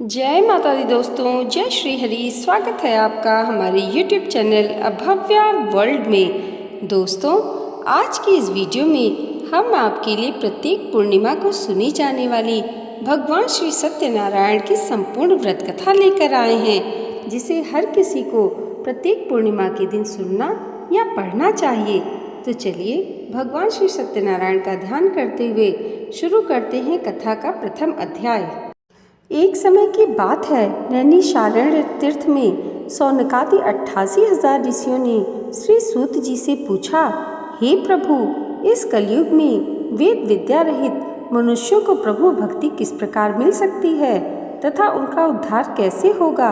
जय माता दी दोस्तों, जय श्री हरि। स्वागत है आपका हमारे YouTube चैनल अभव्या वर्ल्ड में। दोस्तों, आज की इस वीडियो में हम आपके लिए प्रत्येक पूर्णिमा को सुनी जाने वाली भगवान श्री सत्यनारायण की संपूर्ण व्रत कथा लेकर आए हैं, जिसे हर किसी को प्रत्येक पूर्णिमा के दिन सुनना या पढ़ना चाहिए। तो चलिए भगवान श्री सत्यनारायण का ध्यान करते हुए शुरू करते हैं कथा का प्रथम अध्याय। एक समय की बात है, नैमिषारण्य तीर्थ में सौनकादि 88,000 ऋषियों ने श्री सूत जी से पूछा, हे प्रभु, इस कलयुग में वेद विद्या रहित मनुष्यों को प्रभु भक्ति किस प्रकार मिल सकती है तथा उनका उद्धार कैसे होगा?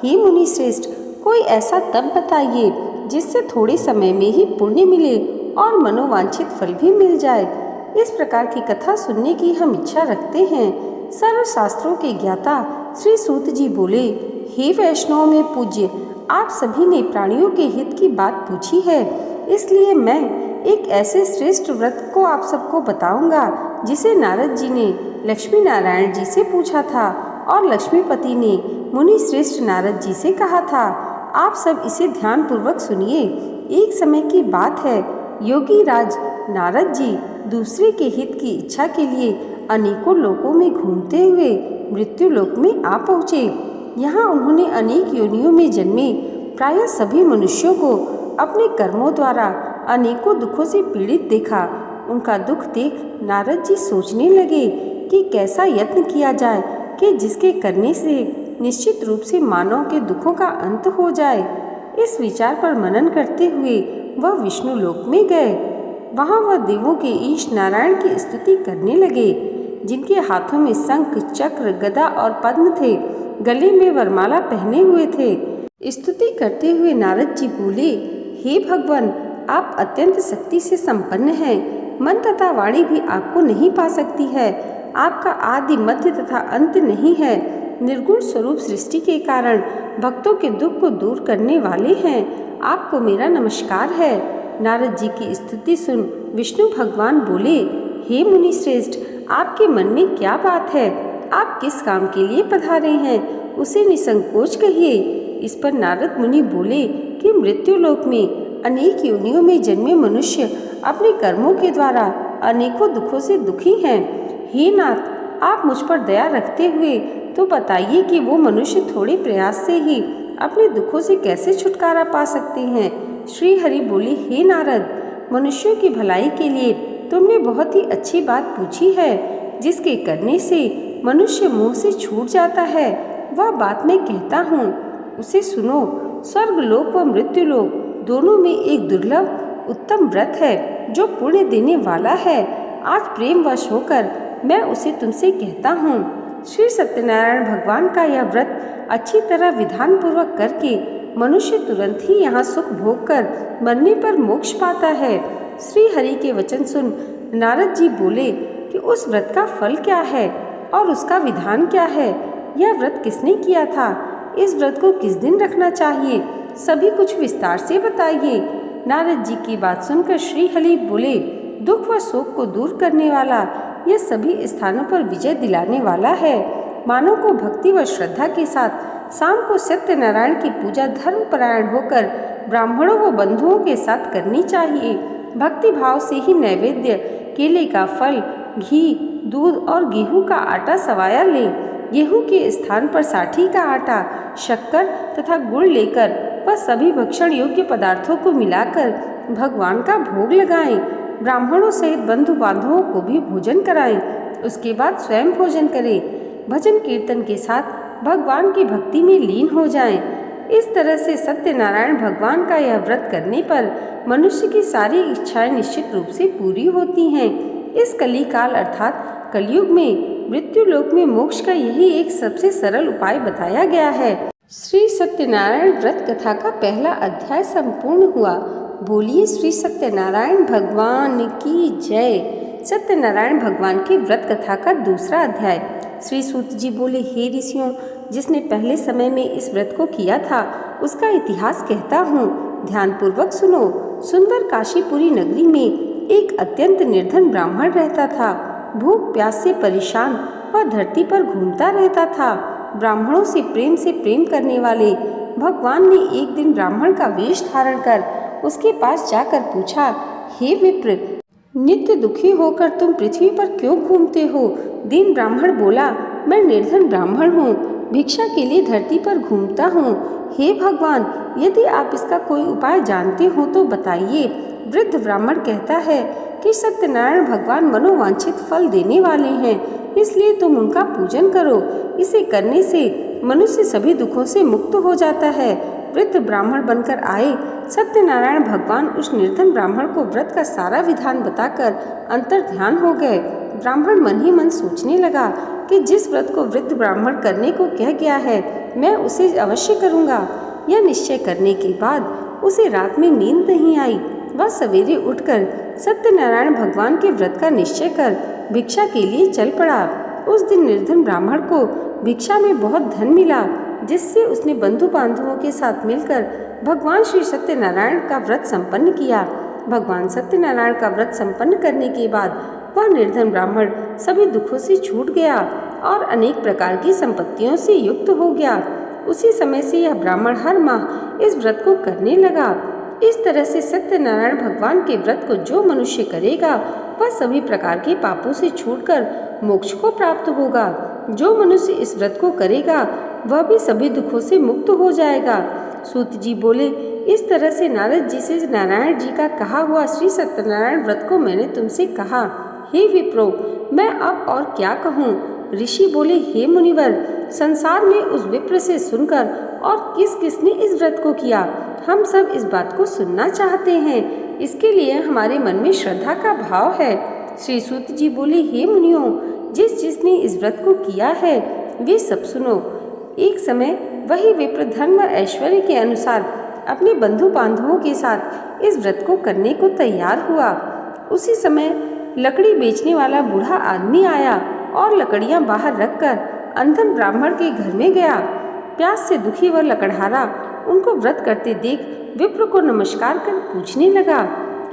हे मुनि श्रेष्ठ, कोई ऐसा तप बताइए जिससे थोड़े समय में ही पुण्य मिले और मनोवांछित फल भी मिल जाए। इस प्रकार की कथा सुनने की हम इच्छा रखते हैं। सर्व शास्त्रों के ज्ञाता श्री सूत जी बोले, हे वैष्णव में पूज्य, आप सभी ने प्राणियों के हित की बात पूछी है, इसलिए मैं एक ऐसे श्रेष्ठ व्रत को आप सबको बताऊंगा जिसे नारद जी ने लक्ष्मी नारायण जी से पूछा था और लक्ष्मीपति ने मुनि श्रेष्ठ नारद जी से कहा था। आप सब इसे ध्यान पूर्वक सुनिए। एक समय की बात है, योगी राज नारद जी दूसरे के हित की इच्छा के लिए अनेकों लोकों में घूमते हुए मृत्यु लोक में आ पहुँचे। यहाँ उन्होंने अनेक योनियों में जन्मे प्रायः सभी मनुष्यों को अपने कर्मों द्वारा अनेकों दुखों से पीड़ित देखा। उनका दुख देख नारद जी सोचने लगे कि कैसा यत्न किया जाए कि जिसके करने से निश्चित रूप से मानव के दुखों का अंत हो जाए। इस विचार पर मनन करते हुए वह विष्णु लोक में गए। वहाँ वह देवों के ईश नारायण की स्तुति करने लगे, जिनके हाथों में शंख, चक्र, गदा और पद्म थे, गले में वरमाला पहने हुए थे। स्तुति करते हुए नारद जी बोले, हे भगवान, आप अत्यंत शक्ति से संपन्न हैं। मन तथा वाणी भी आपको नहीं पा सकती है। आपका आदि मध्य तथा अंत नहीं है। निर्गुण स्वरूप सृष्टि के कारण भक्तों के दुख को दूर करने वाले हैं। आपको मेरा नमस्कार है। नारद जी की स्तुति सुन विष्णु भगवान बोले, हे मुनि श्रेष्ठ, आपके मन में क्या बात है? आप किस काम के लिए पधारे हैं, उसे निसंकोच कहिए। इस पर नारद मुनि बोले कि मृत्यु लोक में अनेक योनियों में जन्मे मनुष्य अपने कर्मों के द्वारा अनेकों दुखों से दुखी हैं। हे नाथ, आप मुझ पर दया रखते हुए तो बताइए कि वो मनुष्य थोड़े प्रयास से ही अपने दुखों से कैसे छुटकारा पा सकते हैं। श्री हरि बोले, हे नारद, मनुष्यों की भलाई के लिए तुमने बहुत ही अच्छी बात पूछी है। जिसके करने से मनुष्य मुंह से छूट जाता है, वह बात मैं कहता हूँ, उसे सुनो। स्वर्ग लोक व मृत्यु लोक दोनों में एक दुर्लभ उत्तम व्रत है जो पुण्य देने वाला है। आज प्रेमवश होकर मैं उसे तुमसे कहता हूँ। श्री सत्यनारायण भगवान का यह व्रत अच्छी तरह विधान पूर्वक करके मनुष्य तुरंत ही यहाँ सुख भोग कर मरने पर मोक्ष पाता है। श्री हरि के वचन सुन नारद जी बोले कि उस व्रत का फल क्या है और उसका विधान क्या है? यह व्रत किसने किया था? इस व्रत को किस दिन रखना चाहिए? सभी कुछ विस्तार से बताइए। नारद जी की बात सुनकर श्री हरि बोले, दुख व शोक को दूर करने वाला, यह सभी स्थानों पर विजय दिलाने वाला है। मानव को भक्ति व श्रद्धा के साथ शाम को सत्यनारायण की पूजा धर्मपरायण होकर ब्राह्मणों व बंधुओं के साथ करनी चाहिए। भक्ति भाव से ही नैवेद्य, केले का फल, घी, दूध और गेहूं का आटा सवाया ले। गेहूं के स्थान पर साठी का आटा, शक्कर तथा गुड़ लेकर वह सभी भक्षण योग्य पदार्थों को मिलाकर भगवान का भोग लगाएं। ब्राह्मणों सहित बंधु बांधवों को भी भोजन कराएं। उसके बाद स्वयं भोजन करें। भजन कीर्तन के साथ भगवान की भक्ति में लीन हो जाएं। इस तरह से सत्यनारायण भगवान का यह व्रत करने पर मनुष्य की सारी इच्छाएं निश्चित रूप से पूरी होती हैं। इस कलिकाल अर्थात कलयुग में मृत्यु लोक में मोक्ष का यही एक सबसे सरल उपाय बताया गया है। श्री सत्यनारायण व्रत कथा का पहला अध्याय संपूर्ण हुआ। बोलिए श्री सत्यनारायण भगवान की जय। सत्यनारायण भगवान की व्रत कथा का दूसरा अध्याय। श्री सूत जी बोले, हे ऋषियों, जिसने पहले समय में इस व्रत को किया था उसका इतिहास कहता हूँ, ध्यानपूर्वक सुनो। सुंदर काशीपुरी नगरी में एक अत्यंत निर्धन ब्राह्मण रहता था। भूख प्यास से परेशान वह धरती पर घूमता रहता था। ब्राह्मणों से प्रेम करने वाले भगवान ने एक दिन ब्राह्मण का वेश धारण कर उसके पास जाकर पूछा, हे विप्र, नित्य दुखी होकर तुम पृथ्वी पर क्यों घूमते हो? दीन ब्राह्मण बोला, मैं निर्धन ब्राह्मण हूँ, भिक्षा के लिए धरती पर घूमता हूँ। हे भगवान, यदि आप इसका कोई उपाय जानते हो तो बताइए। वृद्ध ब्राह्मण कहता है कि सत्यनारायण भगवान मनोवांछित फल देने वाले हैं, इसलिए तुम उनका पूजन करो। इसे करने से मनुष्य सभी दुखों से मुक्त हो जाता है। वृद्ध ब्राह्मण बनकर आए सत्यनारायण भगवान उस निर्धन ब्राह्मण को व्रत का सारा विधान बताकर अंतर ध्यान हो गए। ब्राह्मण मन ही मन सोचने लगा कि जिस व्रत को वृद्ध ब्राह्मण करने को कह गया है, मैं उसे अवश्य करूँगा। यह निश्चय करने के बाद उसे रात में नींद नहीं आई। वह सवेरे उठकर सत्यनारायण भगवान के व्रत का निश्चय कर भिक्षा के लिए चल पड़ा। उस दिन निर्धन ब्राह्मण को भिक्षा में बहुत धन मिला, जिससे उसने बंधु बांधवों के साथ मिलकर भगवान श्री सत्यनारायण का व्रत संपन्न किया। भगवान सत्यनारायण का व्रत संपन्न करने के बाद वह निर्धन ब्राह्मण सभी दुखों से छूट गया और अनेक प्रकार की संपत्तियों से युक्त हो गया। उसी समय से यह ब्राह्मण हर माह इस व्रत को करने लगा। इस तरह से सत्यनारायण भगवान के व्रत को जो मनुष्य करेगा वह सभी प्रकार के पापों से छूटकर मोक्ष को प्राप्त होगा। जो मनुष्य इस व्रत को करेगा वह भी सभी दुखों से मुक्त हो जाएगा। सूत जी बोले, इस तरह से नारद जी से नारायण जी का कहा हुआ श्री सत्यनारायण व्रत को मैंने तुमसे कहा। हे विप्रो, मैं अब और क्या कहूँ? ऋषि बोले, हे मुनिवर, संसार में उस विप्र से सुनकर और किस किसने इस व्रत को किया, हम सब इस बात को सुनना चाहते हैं। इसके लिए हमारे मन में श्रद्धा का भाव है। श्री सूत जी बोले, हे मुनियों, जिसने इस व्रत को किया है वे सब सुनो। एक समय वही विप्र धन व ऐश्वर्य के अनुसार अपने बंधु बांधवों के साथ इस व्रत को करने को तैयार हुआ। उसी समय लकड़ी बेचने वाला बूढ़ा आदमी आया और लकड़ियां बाहर रखकर अंधन ब्राह्मण के घर में गया। प्यास से दुखी वह लकड़हारा उनको व्रत करते देख विप्र को नमस्कार कर पूछने लगा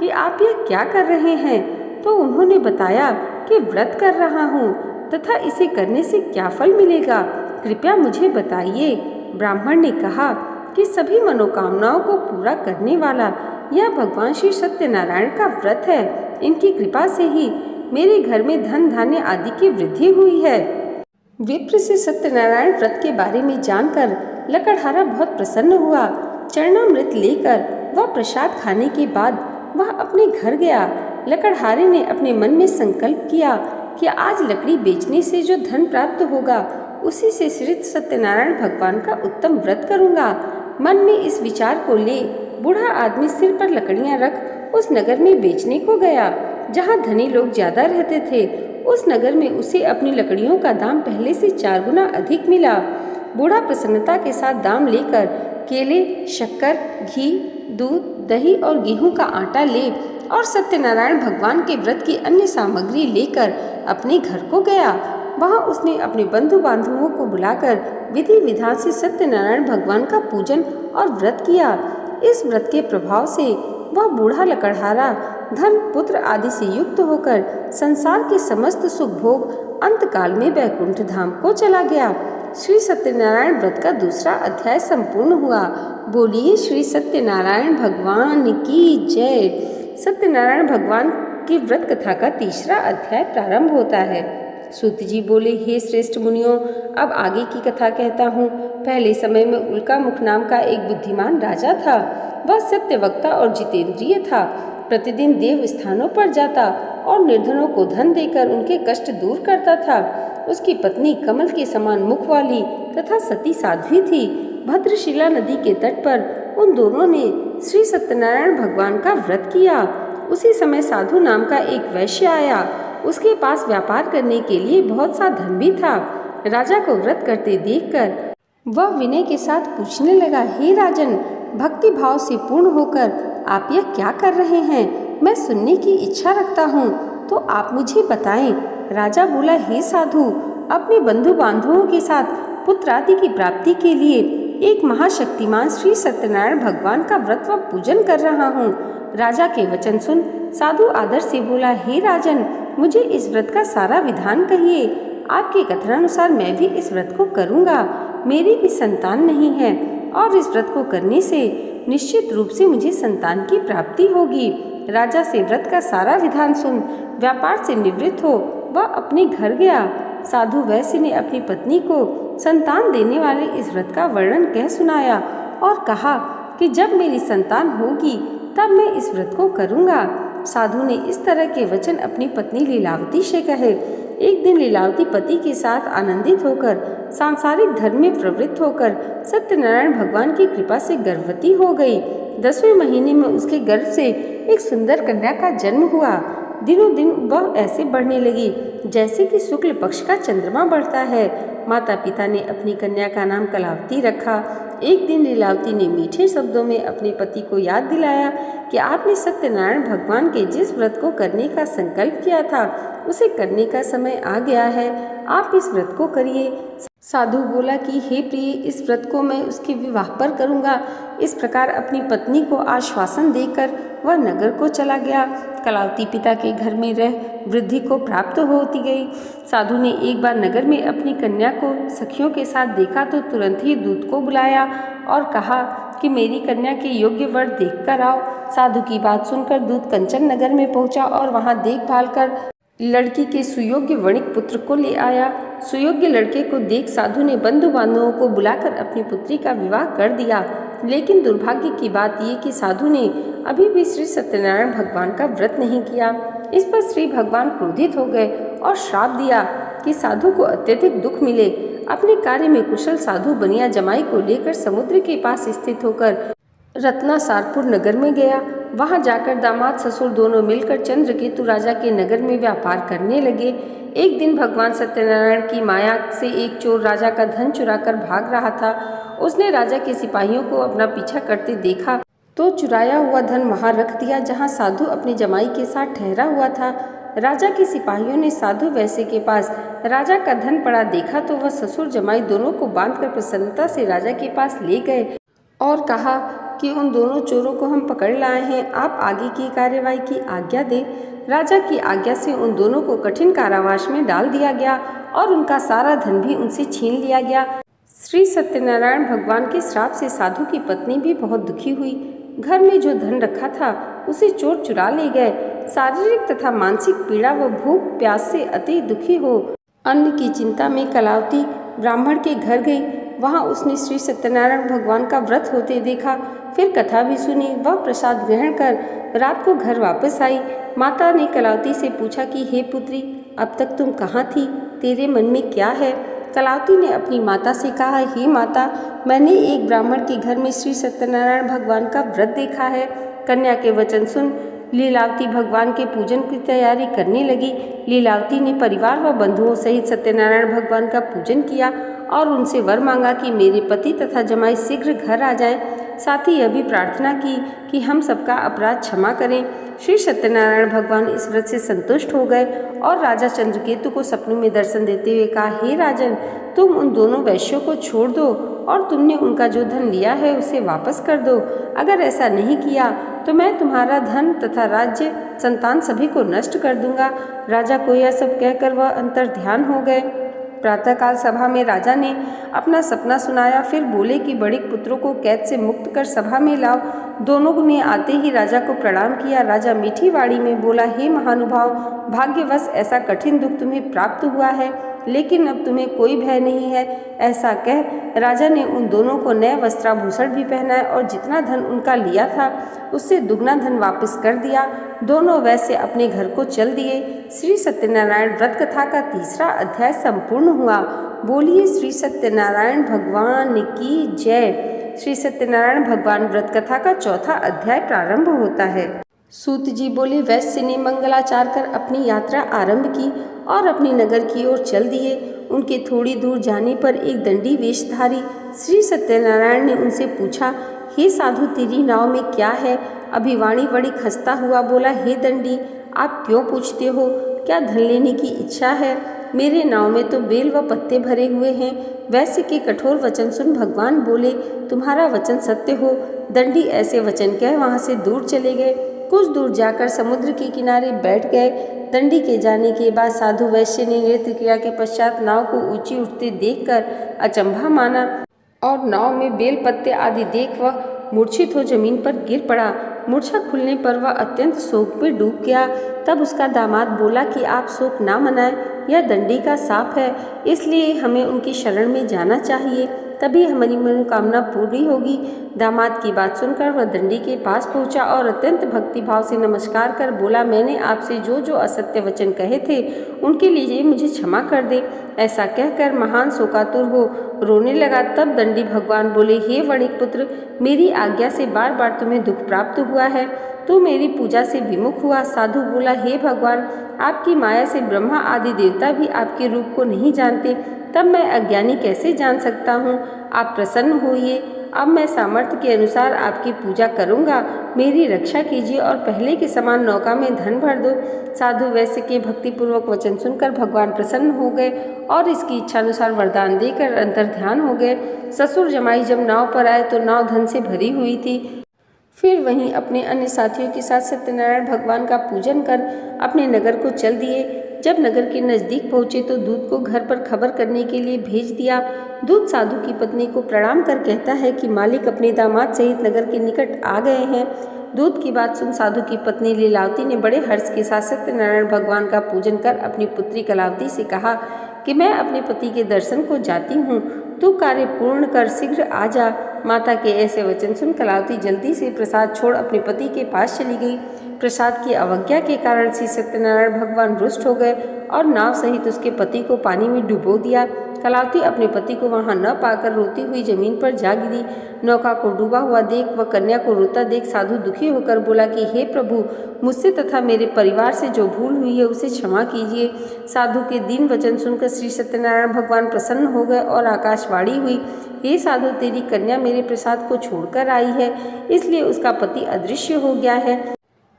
कि आप यह क्या कर रहे हैं? तो उन्होंने बताया कि व्रत कर रहा हूँ तथा इसे करने से क्या फल मिलेगा, कृपया मुझे बताइए। ब्राह्मण ने कहा कि सभी मनोकामनाओं को पूरा करने वाला यह भगवान श्री सत्यनारायण का व्रत है। इनकी कृपा से ही मेरे घर में धन धान्य आदि की वृद्धि हुई है। विप्र से सत्यनारायण व्रत के बारे में जानकर लकड़हारा बहुत प्रसन्न हुआ। चरणामृत लेकर वह प्रसाद खाने के बाद वह अपने घर गया। लकड़हारे ने अपने मन में संकल्प किया कि आज लकड़ी बेचने से जो धन प्राप्त होगा उसी से श्री सत्यनारायण भगवान का उत्तम व्रत करूंगा। मन में इस विचार को ले बूढ़ा आदमी सिर पर लकड़ियां रख उस नगर में बेचने को गया जहां धनी लोग ज्यादा रहते थे। उस नगर में उसे अपनी लकड़ियों का दाम पहले से 4 गुना अधिक मिला। बूढ़ा प्रसन्नता के साथ दाम लेकर केले, शक्कर, घी, दूध, दही और गेहूं का आटा ले और सत्यनारायण भगवान के व्रत की अन्य सामग्री लेकर अपने घर को गया। वहां उसने अपने बंधु बांधवों को बुलाकर विधि विधान से सत्यनारायण भगवान का पूजन और व्रत किया। इस व्रत के प्रभाव से वह बूढ़ा लकड़हारा धन, पुत्र आदि से युक्त होकर संसार के समस्त सुख भोग अंतकाल में वैकुंठ धाम को चला गया। श्री सत्यनारायण व्रत का दूसरा अध्याय संपूर्ण हुआ। बोलिए श्री सत्यनारायण भगवान की जय। सत्यनारायण भगवान की व्रत कथा का तीसरा अध्याय प्रारंभ होता है। सूत जी बोले, हे श्रेष्ठ मुनियों, अब आगे की कथा कहता हूँ। पहले समय में उल्का मुख नाम का एक बुद्धिमान राजा था। वह सत्यवक्ता और जितेंद्रिय था। प्रतिदिन देव स्थानों पर जाता और निर्धनों को धन देकर उनके कष्ट दूर करता था। उसकी पत्नी कमल के समान मुख वाली तथा सती साध्वी थी। भद्रशिला नदी के तट पर उन दोनों ने श्री सत्यनारायण भगवान का व्रत किया। उसी समय साधु नाम का एक वैश्य आया। उसके पास व्यापार करने के लिए बहुत सा धन भी था। राजा को व्रत करते देखकर वह विनय के साथ पूछने लगा, हे राजन, भक्ति भाव से पूर्ण होकर आप यह क्या कर रहे हैं? मैं सुनने की इच्छा रखता हूँ, तो आप मुझे बताएं। राजा बोला, हे साधु, अपने बंधु बांधवों के साथ पुत्र आदि की प्राप्ति के लिए एक महाशक्तिमान श्री सत्यनारायण भगवान का व्रत व पूजन कर रहा हूँ। राजा के वचन सुन साधु आदर से बोला, हे राजन, मुझे इस व्रत का सारा विधान कहिए। आपके कथनानुसार मैं भी इस व्रत को करूँगा। मेरी भी संतान नहीं है और इस व्रत को करने से निश्चित रूप से मुझे संतान की प्राप्ति होगी। राजा से व्रत का सारा विधान सुन व्यापार से निवृत्त हो वह अपने घर गया। साधु वैश्य ने अपनी पत्नी को संतान देने वाले इस व्रत का वर्णन कह सुनाया और कहा कि जब मेरी संतान होगी तब मैं इस व्रत को करूँगा। साधु ने इस तरह के वचन अपनी पत्नी लीलावती से कहे। एक दिन लीलावती पति के साथ आनंदित होकर सांसारिक धर्म में प्रवृत्त होकर सत्यनारायण भगवान की कृपा से गर्भवती हो गई। 10वें महीने में उसके गर्भ से एक सुंदर कन्या का जन्म हुआ। दिनों दिन वह ऐसे बढ़ने लगी जैसे कि शुक्ल पक्ष का चंद्रमा बढ़ता है। माता पिता ने अपनी कन्या का नाम कलावती रखा। एक दिन लीलावती ने मीठे शब्दों में अपने पति को याद दिलाया कि आपने सत्यनारायण भगवान के जिस व्रत को करने का संकल्प किया था उसे करने का समय आ गया है, आप इस व्रत को करिए। साधु बोला कि हे प्रिय, इस व्रत को मैं उसके विवाह पर करूँगा। इस प्रकार अपनी पत्नी को आश्वासन देकर वह नगर को चला गया। कलावती पिता के घर में रह वृद्धि को प्राप्त होती गई। साधु ने एक बार नगर में अपनी कन्या को सखियों के साथ देखा तो तुरंत ही दूत को बुलाया और कहा कि मेरी कन्या के योग्य वर देख कर आओ। साधु की बात सुनकर दूत कंचन नगर में पहुंचा और वहां देखभाल कर लड़की के सुयोग्य वणिक पुत्र को ले आया। सुयोग्य लड़के को देख साधु ने बंधु बांधवों को बुलाकर अपनी पुत्री का विवाह कर दिया। लेकिन दुर्भाग्य की बात ये कि साधु ने अभी भी श्री सत्यनारायण भगवान का व्रत नहीं किया। इस पर श्री भगवान क्रोधित हो गए और श्राप दिया कि साधु को अत्यधिक दुख मिले। अपने कार्य में कुशल साधु बनिया जमाई को लेकर समुद्र के पास स्थित होकर रत्नासारपुर नगर में गया। वहां जाकर दामाद ससुर दोनों मिलकर चंद्रकेतु राजा के नगर में व्यापार करने लगे। एक दिन भगवान सत्यनारायण की माया से एक चोर राजा का धन चुराकर भाग रहा था। उसने राजा के सिपाहियों को अपना पीछा करते देखा तो चुराया हुआ धन वहां रख दिया जहां साधु अपनी जमाई के साथ ठहरा हुआ था। राजा के सिपाहियों ने साधु वैश्य के पास राजा का धन पड़ा देखा तो वह ससुर जमाई दोनों को बांधकर प्रसन्नता से राजा के पास ले गए और कहा कि उन दोनों चोरों को हम पकड़ लाए हैं, आप आगे की कार्यवाही की आज्ञा दें। राजा की आज्ञा से उन दोनों को कठिन कारावास में डाल दिया गया और उनका सारा धन भी उनसे छीन लिया गया। श्री सत्यनारायण भगवान के श्राप से साधु की पत्नी भी बहुत दुखी हुई। घर में जो धन रखा था उसे चोर चुरा ले गए। शारीरिक तथा मानसिक पीड़ा व भूख प्यास से अति दुखी हो अन्न की चिंता में कलावती ब्राह्मण के घर गई। वहां उसने श्री सत्यनारायण भगवान का व्रत होते देखा। फिर कथा भी सुनी। वह प्रसाद ग्रहण कर रात को घर वापस आई। माता ने कलावती से पूछा कि हे पुत्री, अब तक तुम कहाँ थी, तेरे मन में क्या है? कलावती ने अपनी माता से कहा, हे माता, मैंने एक ब्राह्मण के घर में श्री सत्यनारायण भगवान का व्रत देखा है। कन्या के वचन सुन लीलावती भगवान के पूजन की तैयारी करने लगी। लीलावती ने परिवार व बंधुओं सहित सत्यनारायण भगवान का पूजन किया और उनसे वर मांगा कि मेरे पति तथा जमाई शीघ्र घर आ जाएं। साथ ही यह भी प्रार्थना की कि हम सबका अपराध क्षमा करें। श्री सत्यनारायण भगवान इस व्रत से संतुष्ट हो गए और राजा चंद्रकेतु को सपनों में दर्शन देते हुए कहा, हे राजन, तुम उन दोनों वैश्यों को छोड़ दो और तुमने उनका जो धन लिया है उसे वापस कर दो। अगर ऐसा नहीं किया तो मैं तुम्हारा धन तथा राज्य संतान सभी को नष्ट कर दूंगा। राजा को यह सब कहकर वह अंतर ध्यान हो गए। प्रातःकाल सभा में राजा ने अपना सपना सुनाया। फिर बोले कि बड़े पुत्रों को कैद से मुक्त कर सभा में लाओ। दोनों ने आते ही राजा को प्रणाम किया। राजा मीठी वाणी में बोला, हे महानुभाव, भाग्यवश ऐसा कठिन दुख तुम्हें प्राप्त हुआ है, लेकिन अब तुम्हें कोई भय नहीं है। ऐसा कह राजा ने उन दोनों को नए वस्त्राभूषण भी पहनाए और जितना धन उनका लिया था उससे दुगना धन वापस कर दिया। दोनों वैसे अपने घर को चल दिए। श्री सत्यनारायण व्रत कथा का तीसरा अध्याय संपूर्ण हुआ। बोलिए श्री सत्यनारायण भगवान की जय। श्री सत्यनारायण भगवान व्रत कथा का चौथा अध्याय प्रारंभ होता है। सूत जी बोले, वैश्य ने मंगलाचार कर अपनी यात्रा आरंभ की और अपने नगर की ओर चल दिए। उनके थोड़ी दूर जाने पर एक दंडी वेशधारी श्री सत्यनारायण ने उनसे पूछा, हे साधु, तेरी नाव में क्या है? अभिवाणी बड़ी खस्ता हुआ बोला, हे दंडी, आप क्यों पूछते हो? क्या धन लेने की इच्छा है? मेरे नाव में तो बेल व पत्ते भरे हुए हैं। वैश्य के कठोर वचन सुन भगवान बोले, तुम्हारा वचन सत्य हो। दंडी ऐसे वचन कह वहां से दूर चले गए। कुछ दूर जाकर समुद्र के किनारे बैठ गए। दंडी के जाने के बाद साधु वैश्य ने नृत्य क्रिया के पश्चात नाव को ऊंची उठते देखकर अचंभा माना और नाव में बेल पत्ते आदि देख वह मूर्छित हो जमीन पर गिर पड़ा। मूर्छा खुलने पर वह अत्यंत शोक में डूब गया। तब उसका दामाद बोला कि आप शोक ना मनाएं, यह दंडी का शाप है, इसलिए हमें उनकी शरण में जाना चाहिए, तभी हमारी मनोकामना पूरी होगी। दामाद की बात सुनकर वह दंडी के पास पहुंचा और अत्यंत भक्तिभाव से नमस्कार कर बोला, मैंने आपसे जो जो असत्य वचन कहे थे उनके लिए मुझे क्षमा कर दे। ऐसा कहकर महान शोकातुर हो रोने लगा। तब दंडी भगवान बोले, हे वणिक पुत्र, मेरी आज्ञा से बार बार तुम्हें दुख प्राप्त हुआ है, तो मेरी पूजा से विमुख हुआ। साधु बोला, हे भगवान, आपकी माया से ब्रह्मा आदि देवता भी आपके रूप को नहीं जानते, तब मैं अज्ञानी कैसे जान सकता हूँ। आप प्रसन्न होइए, अब मैं सामर्थ्य के अनुसार आपकी पूजा करूँगा, मेरी रक्षा कीजिए और पहले के समान नौका में धन भर दो। साधु वैश्य के भक्तिपूर्वक वचन सुनकर भगवान प्रसन्न हो गए और इसकी इच्छानुसार वरदान देकर अंतर ध्यान हो गए। ससुर जमाई जब नाव पर आए तो नाव धन से भरी हुई थी। फिर वहीं अपने अन्य साथियों के साथ सत्यनारायण भगवान का पूजन कर अपने नगर को चल दिए। जब नगर के नज़दीक पहुँचे तो दूत को घर पर खबर करने के लिए भेज दिया। दूत साधु की पत्नी को प्रणाम कर कहता है कि मालिक अपने दामाद सहित नगर के निकट आ गए हैं। दूत की बात सुन साधु की पत्नी लीलावती ने बड़े हर्ष के साथ सत्यनारायण भगवान का पूजन कर अपनी पुत्री कलावती से कहा कि मैं अपने पति के दर्शन को जाती हूँ, तू कार्य पूर्ण कर शीघ्र आ जा। माता के ऐसे वचन सुन कलावती जल्दी से प्रसाद छोड़ अपने पति के पास चली गई। प्रसाद की अवज्ञा के कारण श्री सत्यनारायण भगवान रुष्ट हो गए और नाव सहित उसके पति को पानी में डुबो दिया। कलावती अपने पति को वहां न पाकर रोती हुई जमीन पर जा गिरी। नौका को डूबा हुआ देख व कन्या को रोता देख साधु दुखी होकर बोला कि हे प्रभु, मुझसे तथा मेरे परिवार से जो भूल हुई है उसे क्षमा कीजिए। साधु के दीन वचन सुनकर श्री सत्यनारायण भगवान प्रसन्न हो गए और आकाशवाणी हुई, हे साधु, तेरी कन्या मेरे प्रसाद को छोड़कर आई है, इसलिए उसका पति अदृश्य हो गया है।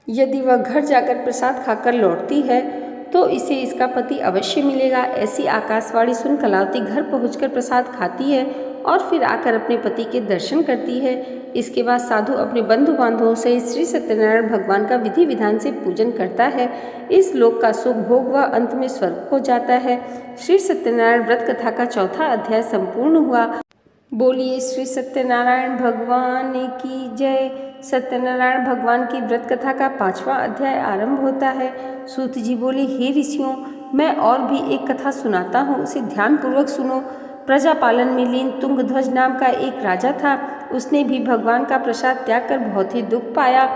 यदि वह घर जाकर प्रसाद खाकर लौटती है तो इसे इसका पति अवश्य मिलेगा। ऐसी आकाशवाणी सुन कलावती घर पहुंचकर प्रसाद खाती है और फिर आकर अपने पति के दर्शन करती है। इसके बाद साधु अपने बंधु बांधवों से श्री सत्यनारायण भगवान का विधि विधान से पूजन करता है। इस लोक का सुख भोग वह अंत में स्वर्ग को जाता है। श्री सत्यनारायण व्रत कथा का चौथा अध्याय संपूर्ण हुआ। बोलिए श्री सत्यनारायण भगवान की जय। सत्यनारायण भगवान की व्रत कथा का 5वां अध्याय आरंभ होता है। सूत जी बोले, हे ऋषियों, मैं और भी एक कथा सुनाता हूँ, उसे ध्यानपूर्वक सुनो। प्रजापालन में लीन तुंगध्वज नाम का एक राजा था। उसने भी भगवान का प्रसाद त्याग कर बहुत ही दुख पाया।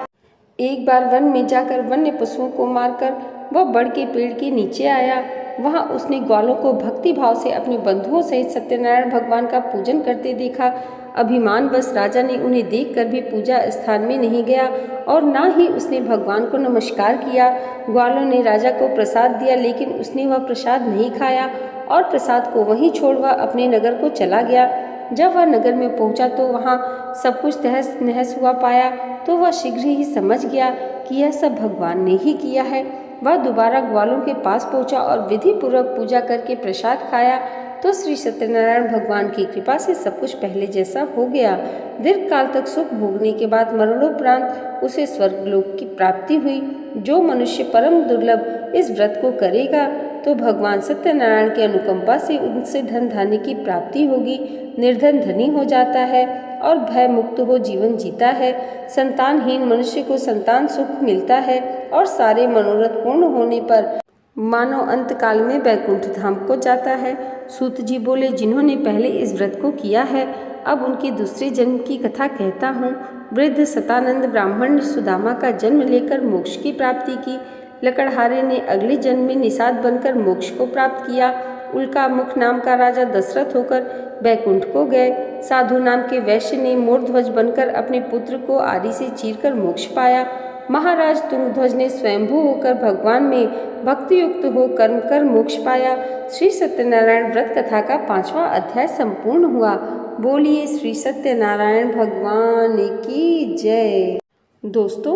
एक बार वन में जाकर वन्य पशुओं को मारकर वह बड़ के पेड़ के नीचे आया। वहां उसने ग्वालों को भक्ति भाव से अपने बंधुओं सहित सत्यनारायण भगवान का पूजन करते देखा। अभिमानवश राजा ने उन्हें देखकर भी पूजा स्थान में नहीं गया और ना ही उसने भगवान को नमस्कार किया। ग्वालों ने राजा को प्रसाद दिया, लेकिन उसने वह प्रसाद नहीं खाया और प्रसाद को वहीं छोड़ वह अपने नगर को चला गया। जब वह नगर में पहुंचा तो वहां सब कुछ तहस नहस हुआ पाया, तो वह शीघ्र ही समझ गया कि यह सब भगवान ने ही किया है। वह दोबारा ग्वालों के पास पहुंचा और विधि पूर्वक पूजा करके प्रसाद खाया तो श्री सत्यनारायण भगवान की कृपा से सब कुछ पहले जैसा हो गया। दीर्घ काल तक सुख भोगने के बाद मरणोपरांत उसे स्वर्गलोक की प्राप्ति हुई। जो मनुष्य परम दुर्लभ इस व्रत को करेगा तो भगवान सत्यनारायण की अनुकंपा से उनसे धन धान्य की प्राप्ति होगी। निर्धन धनी हो जाता है और भय मुक्त हो जीवन जीता है। संतानहीन मनुष्य को संतान सुख मिलता है और सारे मनोरथ पूर्ण होने पर मानव अंत काल में वैकुंठ धाम को जाता है। सूत जी बोले, जिन्होंने पहले इस व्रत को किया है अब उनके दूसरे जन्म की कथा कहता हूँ। वृद्ध सतानंद ब्राह्मण ने सुदामा का जन्म लेकर मोक्ष की प्राप्ति की। लकड़हारे ने अगले जन्म में निषाद बनकर मोक्ष को प्राप्त किया। उल्का मुख नाम का राजा दशरथ होकर बैकुंठ को गए। साधु नाम के वैश्य ने मोरध्वज बनकर अपने पुत्र को आरी से चीरकर मोक्ष पाया। महाराज तुंगध्वज ने स्वयंभू होकर भगवान में भक्ति युक्त हो कर्म कर मोक्ष पाया। श्री सत्यनारायण व्रत कथा का 5वां अध्याय संपूर्ण हुआ। बोलिए श्री सत्यनारायण भगवान की जय। दोस्तों,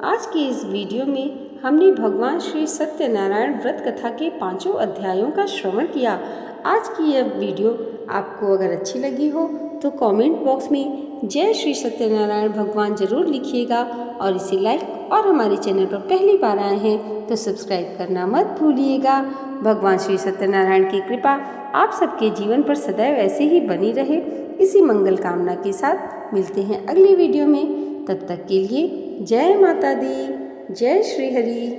आज की इस वीडियो में हमने भगवान श्री सत्यनारायण व्रत कथा के 5 अध्यायों का श्रवण किया। आज की यह वीडियो आपको अगर अच्छी लगी हो तो कमेंट बॉक्स में जय श्री सत्यनारायण भगवान जरूर लिखिएगा और इसे लाइक और हमारे चैनल पर पहली बार आए हैं तो सब्सक्राइब करना मत भूलिएगा। भगवान श्री सत्यनारायण की कृपा आप सबके जीवन पर सदैव ऐसे ही बनी रहे, इसी मंगल कामना के साथ मिलते हैं अगली वीडियो में। तब तक के लिए जय माता दी, जय श्री हरि।